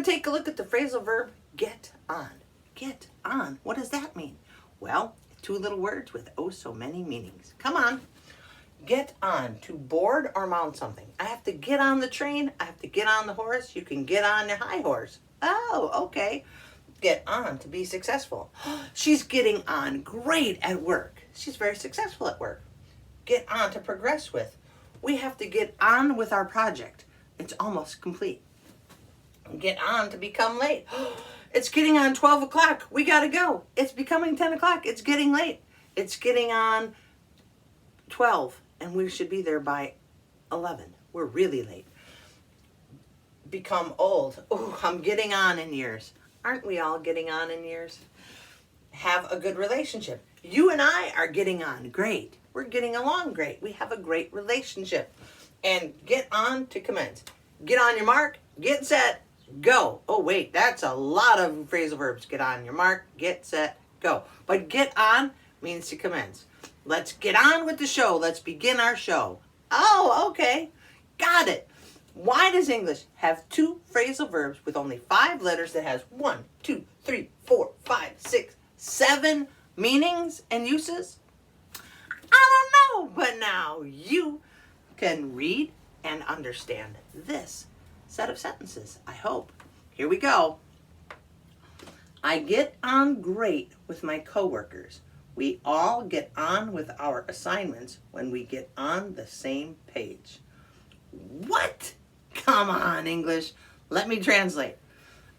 going to take a look at the phrasal verb get on. Get on. What does that mean? Well, two little words with oh so many meanings. Come on. Get on, to board or mount something. I have to get on the train. I have to get on the horse. You can get on your high horse. Oh, okay. Get on, to be successful. She's getting on great at work. She's very successful at work. Get on, to progress with. We have to get on with our project. It's almost complete. Get on, to become late. It's getting on 12 o'clock. We got to go. It's becoming 10 o'clock. It's getting late. It's getting on 12, and we should be there by 11. We're really late. Become old. Oh, I'm getting on in years. Aren't we all getting on in years? Have a good relationship. You and I are getting on great. We're getting along great. We have a great relationship. And get on, to commence. Get on your mark, get set, go. Oh, wait, that's a lot of phrasal verbs. Get on your mark, get set, go. But get on means to commence. Let's get on with the show. Let's begin our show. Oh, okay. Got it. Why does English have two phrasal verbs with only 5 letters that has 1, 2, 3, 4, 5, 6, 7 meanings and uses? I don't know, but now you can read and understand this set of sentences, I hope. Here we go. I get on great with my coworkers. We all get on with our assignments when we get on the same page. What? Come on, English. Let me translate.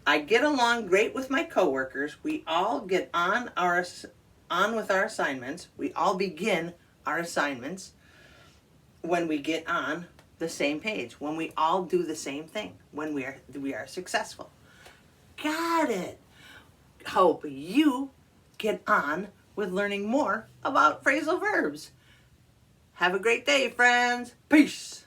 I get along great with my coworkers. We all get on with our assignments. We all begin our assignments when we get on the same page, when we all do the same thing, when we are successful. Got it. Hope you get on with learning more about phrasal verbs. Have a great day, friends. Peace.